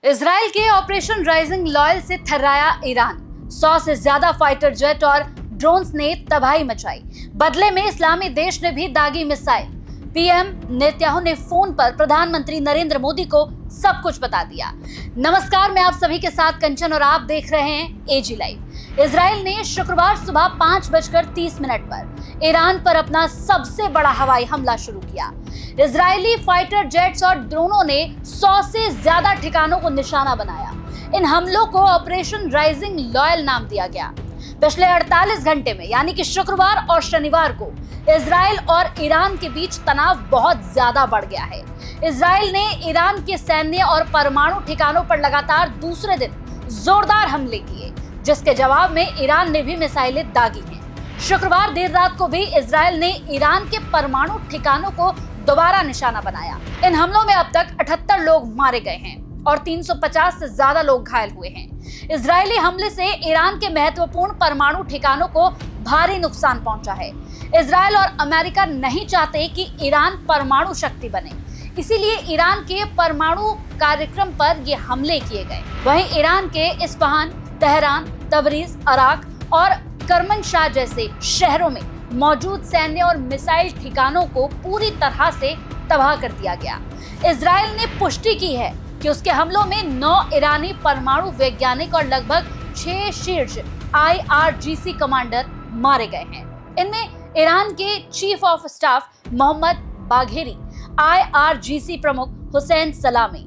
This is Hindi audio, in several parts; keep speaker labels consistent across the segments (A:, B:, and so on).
A: इजराइल के ऑपरेशन राइजिंग लॉयल से थर्राया ईरान। 100 से ज्यादा फाइटर जेट और ड्रोन्स ने तबाही मचाई। बदले में इस्लामी देश ने भी दागी मिसाइल। पीएम नेतन्याहू ने फोन पर प्रधानमंत्री नरेंद्र मोदी को सब कुछ बता दिया। नमस्कार, मैं आप सभी के साथ कंचन और आप देख रहे हैं एजी लाइव। इजराइल ने शुक्रवार सुबह 5:30 पर ईरान पर अपना सबसे बड़ा हवाई हमला शुरू किया। इजरायली फाइटर जेट्स और ड्रोनों ने 100 से ज्यादा ठिकानों को निशाना बनाया। इन हमलों को ऑपरेशन राइजिंग लॉयल नाम दिया गया। पिछले 48 घंटे में यानी कि शुक्रवार और शनिवार को इजराइल और ईरान के बीच तनाव बहुत ज्यादा बढ़ गया है। इजराइल ने ईरान के सैन्य और परमाणु ठिकानों पर लगातार दूसरे दिन जोरदार हमले किए, जिसके जवाब में ईरान ने भी मिसाइलें दागी हैं। शुक्रवार देर रात को भी इजराइल ने ईरान के परमाणु ठिकानों को दोबारा निशाना बनाया। इन हमलों में अब तक 78 लोग मारे गए हैं और 350 से ज्यादा लोग घायल हुए हैं। इजरायली हमले से ईरान के महत्वपूर्ण परमाणु ठिकानों को भारी नुकसान पहुंचा है। इजराइल और अमेरिका नहीं चाहते कि ईरान परमाणु शक्ति बने, इसीलिए ईरान के परमाणु कार्यक्रम पर ये हमले किए गए। वहीं ईरान के इस्फहान, तेहरान, तबरीज, अराक और करमनशाह जैसे शहरों में मौजूद सैन्य और मिसाइल ठिकानों को पूरी तरह से तबाह कर दिया गया। इजराइल ने पुष्टि की है कि उसके हमलों में 9 ईरानी परमाणु वैज्ञानिक और लगभग 6 शीर्ष IRGC कमांडर मारे गए हैं। इनमें ईरान के chief of staff Mohammad Bagheri, IRGC प्रमुख हुसैन सलामी,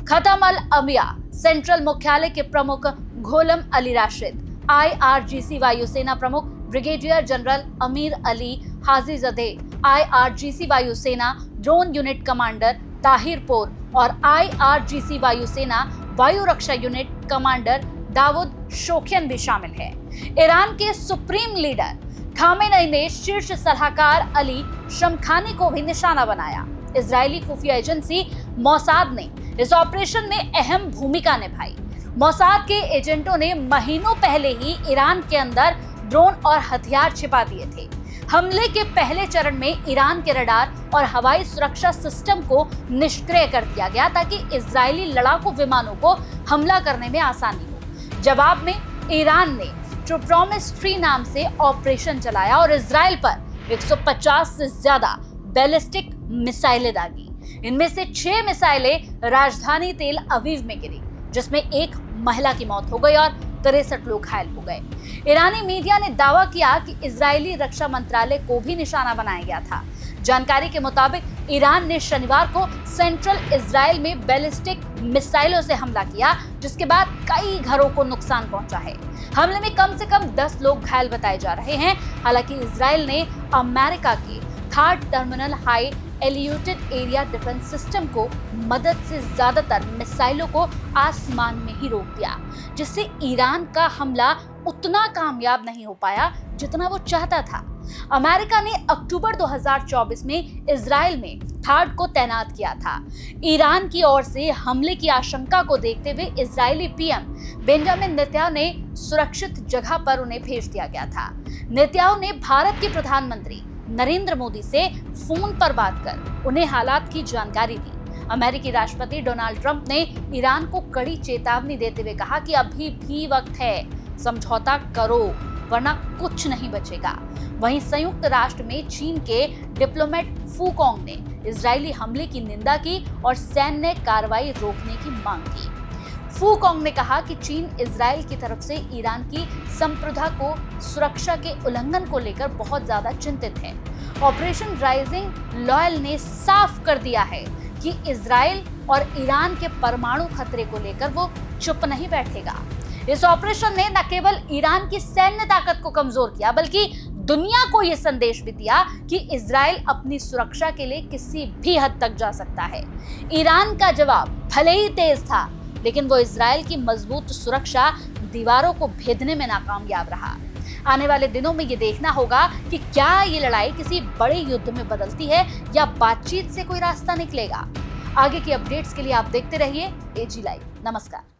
A: खतम अल अमिया सेंट्रल मुख्यालय के प्रमुख घोलम अली राशिद, IRGC वायुसेना प्रमुख brigadier general Amir Ali Hajizadeh, IRGC वायुसेना drone unit commander Taherpour और IRGC वायुसेना वायु रक्षा यूनिट कमांडर दाऊद शोखियन भी शामिल है। ईरान के सुप्रीम लीडर खामेनेई ने शीर्ष सलाहकार अली शमखानी को भी निशाना बनाया। इजरायली खुफिया एजेंसी मोसाद ने इस ऑपरेशन में अहम भूमिका निभाई। मोसाद के एजेंटों ने महीनों पहले ही ईरान के अंदर ड्रोन और हथियार छिपा दिए थे। हमले के पहले चरण में ईरान के रडार और हवाई सुरक्षा सिस्टम को निष्क्रिय कर दिया गया ताकि इजरायली लड़ाकू विमानों को हमला करने में आसानी हो। जवाब में ईरान ने ट्रू प्रॉमिस 3 नाम से ऑपरेशन चलाया और इजराइल पर 150 से ज्यादा बैलिस्टिक मिसाइलें दागी। इनमें से 6 मिसाइलें राजधानी तेल अवीव में गिरी, जिसमें एक महिला की मौत हो गई और 63 लोग घायल हो गए। ईरानी मीडिया ने दावा किया कि इजरायली रक्षा मंत्रालय को भी निशाना बनाया गया था। जानकारी के मुताबिक ईरान ने शनिवार को सेंट्रल इजराइल में बैलिस्टिक मिसाइलों से हमला किया, जिसके बाद कई घरों को नुकसान पहुंचा है। हमले में कम से कम 10 लोग घायल बताए जा रहे हैं। हालांकि इजराइल ने अमेरिका के third terminal high elevated area defence system को मदद से ज्यादातर मिसाइलों को आसमान में ही रोक दिया, जिससे ईरान का हमला उतना कामयाब नहीं हो पाया जितना वो चाहता था। अमेरिका ने अक्टूबर 2024 में इजराइल में थर्ड को तैनात किया था। ईरान की ओर से हमले की आशंका को देखते हुए इजरायली पीएम बेंजामिन नेतन्याहू ने सुरक्षित जगह पर उन्हें भेज दिया गया था। नेतन्याहू ने भारत के प्रधानमंत्री नरेंद्र मोदी से फोन पर बात कर उन्हें हालात की जानकारी दी। अमेरिकी राष्ट्रपति डोनाल्ड ट्रंप ने ईरान को कड़ी चेतावनी देते हुए कहा कि अभी भी वक्त है, समझौता करो वरना कुछ नहीं बचेगा। वहीं संयुक्त राष्ट्र में चीन के डिप्लोमेट फू कोंग ने इजरायली हमले की निंदा की और सैन्य कार्रवाई रोकने की मांग की। फू कोंग ने कहा कि चीन इजराइल की तरफ से ईरान की संप्रभुता को सुरक्षा के उल्लंघन को लेकर बहुत ज्यादा चिंतित है। ऑपरेशन राइजिंग लॉयल ने साफ कर दिया है कि इजराइल और ईरान के परमाणु खतरे को लेकर वो चुप नहीं बैठेगा। इस ऑपरेशन ने न केवल ईरान की सैन्य ताकत को कमजोर किया, बल्कि दुनिया को यह संदेश भी दिया कि इजराइल अपनी सुरक्षा के लिए किसी भी हद तक जा सकता है। ईरान का जवाब भले ही तेज था, लेकिन वो इजराइल की मजबूत सुरक्षा दीवारों को भेदने में नाकामयाब रहा। आने वाले दिनों में ये देखना होगा कि क्या ये लड़ाई किसी बड़े युद्ध में बदलती है या बातचीत से कोई रास्ता निकलेगा। आगे की अपडेट्स के लिए आप देखते रहिए एजी लाइव। नमस्कार।